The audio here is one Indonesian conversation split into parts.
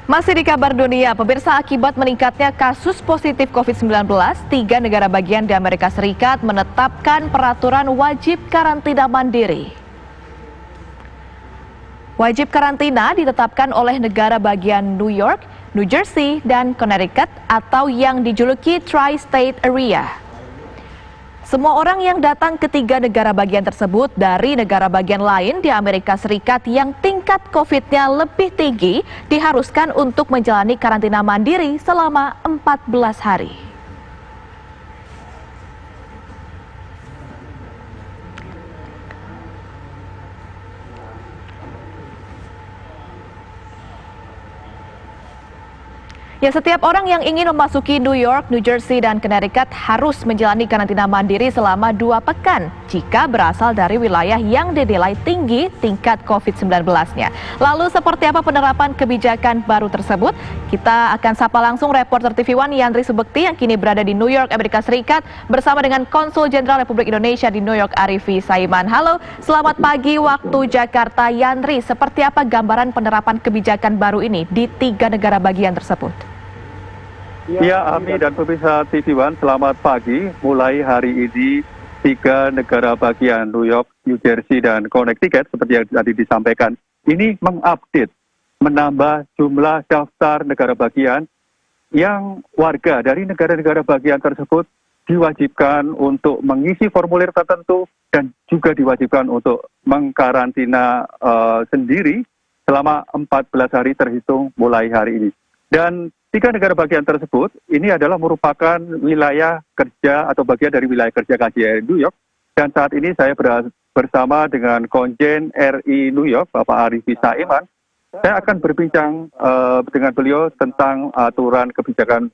Masih di kabar dunia, pemirsa, akibat meningkatnya kasus positif COVID-19, 3 negara bagian di Amerika Serikat menetapkan peraturan wajib karantina mandiri. Wajib karantina ditetapkan oleh negara bagian New York, New Jersey, dan Connecticut atau yang dijuluki Tri-State Area. Semua orang yang datang ke 3 negara bagian tersebut dari negara bagian lain di Amerika Serikat yang tingkat COVID-nya lebih tinggi diharuskan untuk menjalani karantina mandiri selama 14 hari. Ya, setiap orang yang ingin memasuki New York, New Jersey, dan Connecticut harus menjalani karantina mandiri selama 2 pekan jika berasal dari wilayah yang dinilai tinggi tingkat COVID-19-nya. Lalu seperti apa penerapan kebijakan baru tersebut? Kita akan sapa langsung reporter TV One Yandri Subekti yang kini berada di New York, Amerika Serikat bersama dengan Konsul Jenderal Republik Indonesia di New York, Arifi Saiman. Halo, selamat pagi waktu Jakarta. Yandri, seperti apa gambaran penerapan kebijakan baru ini di 3 negara bagian tersebut? Ya, Ami dan pemirsa TV One, selamat pagi. Mulai hari ini 3 negara bagian New York, New Jersey, dan Connecticut seperti yang tadi disampaikan, ini mengupdate, menambah jumlah daftar negara bagian yang warga dari negara-negara bagian tersebut diwajibkan untuk mengisi formulir tertentu dan juga diwajibkan untuk mengkarantina sendiri selama 14 hari terhitung mulai hari ini. Dan 3 negara bagian tersebut ini adalah merupakan wilayah kerja atau bagian dari wilayah kerja KJRI New York. Dan saat ini saya bersama dengan Konjen RI New York, Bapak Arifi Saiman. Saya akan berbincang dengan beliau tentang aturan kebijakan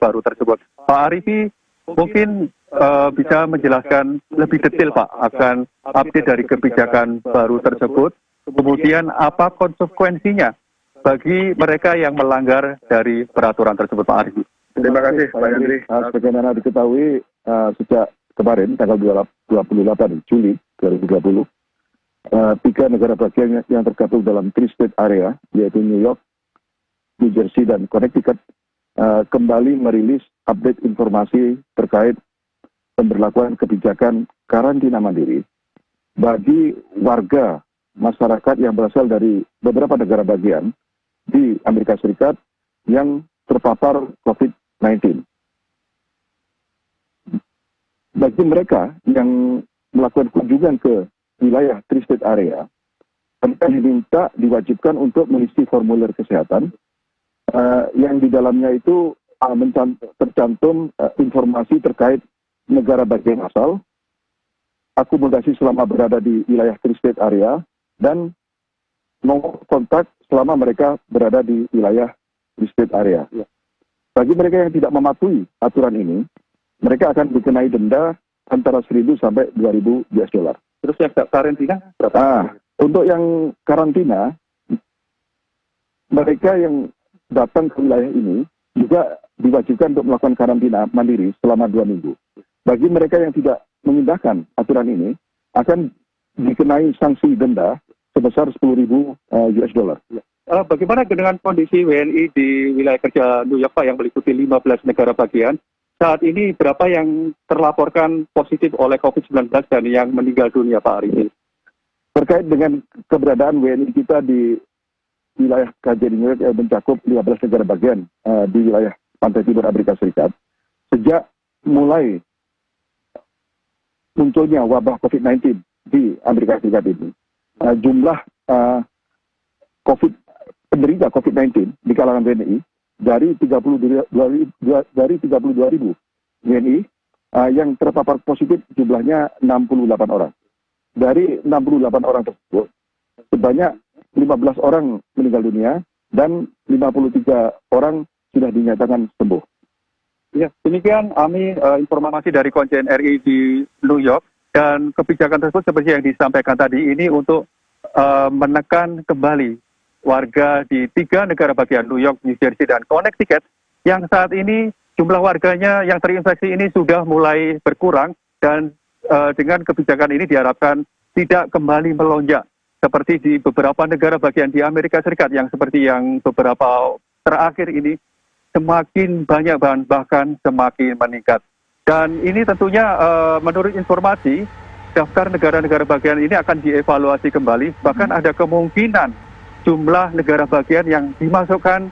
baru tersebut. Pak Arifi mungkin bisa menjelaskan lebih detail, Pak, akan update dari kebijakan baru tersebut. Kemudian apa konsekuensinya bagi mereka yang melanggar dari peraturan tersebut, Pak Arifi. Terima kasih, Pak Yandri. Sebagaimana diketahui, sejak kemarin, tanggal 28 Juli 2020, 3 negara bagian yang tergabung dalam Tri-State Area, yaitu New York, New Jersey, dan Connecticut, kembali merilis update informasi terkait pemberlakuan kebijakan karantina mandiri bagi warga masyarakat yang berasal dari beberapa negara bagian di Amerika Serikat yang terpapar COVID-19. Bagi mereka yang melakukan kunjungan ke wilayah Tri-State Area, mereka diminta diwajibkan untuk mengisi formulir kesehatan yang di dalamnya itu tercantum informasi terkait negara bagian asal, akomodasi selama berada di wilayah Tri-State Area, dan nomor kontak selama mereka berada di wilayah Tri-State Area. Bagi mereka yang tidak mematuhi aturan ini, mereka akan dikenai denda antara 1.000 sampai 2.000 US dollar. Terus yang karantina berapa? Untuk yang karantina, mereka yang datang ke wilayah ini juga diwajibkan untuk melakukan karantina mandiri selama 2 minggu. Bagi mereka yang tidak mengindahkan aturan ini, akan dikenai sanksi denda sebesar 10.000 US dollar. Bagaimana dengan kondisi WNI di wilayah kerja New York, Pak, yang meliputi 15 negara bagian? Saat ini berapa yang terlaporkan positif oleh COVID-19 dan yang meninggal dunia, Pak Arifi? Terkait dengan keberadaan WNI kita di wilayah KJRI New York yang mencakup 15 negara bagian di wilayah pantai timur Amerika Serikat, sejak mulai munculnya wabah COVID-19 di Amerika Serikat ini, jumlah penderita COVID-19 di kalangan WNI dari 32.000 WNI yang terpapar positif jumlahnya 68 orang. Dari 68 orang tersebut, sebanyak 15 orang meninggal dunia dan 53 orang sudah dinyatakan sembuh. Ya, demikian Ami informasi dari Konjen RI di New York, dan kebijakan tersebut seperti yang disampaikan tadi ini untuk menekan kembali warga di 3 negara bagian New York, New Jersey, dan Connecticut yang saat ini jumlah warganya yang terinfeksi ini sudah mulai berkurang, dan dengan kebijakan ini diharapkan tidak kembali melonjak seperti di beberapa negara bagian di Amerika Serikat yang seperti yang beberapa terakhir ini semakin banyak bahkan semakin meningkat. Dan ini tentunya menurut informasi daftar negara-negara bagian ini akan dievaluasi kembali, bahkan ada kemungkinan jumlah negara bagian yang dimasukkan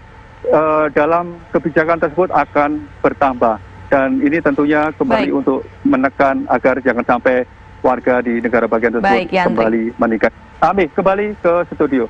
dalam kebijakan tersebut akan bertambah. Dan ini tentunya kembali untuk menekan agar jangan sampai warga di negara bagian tersebut kembali meningkat. Ami, kembali ke studio.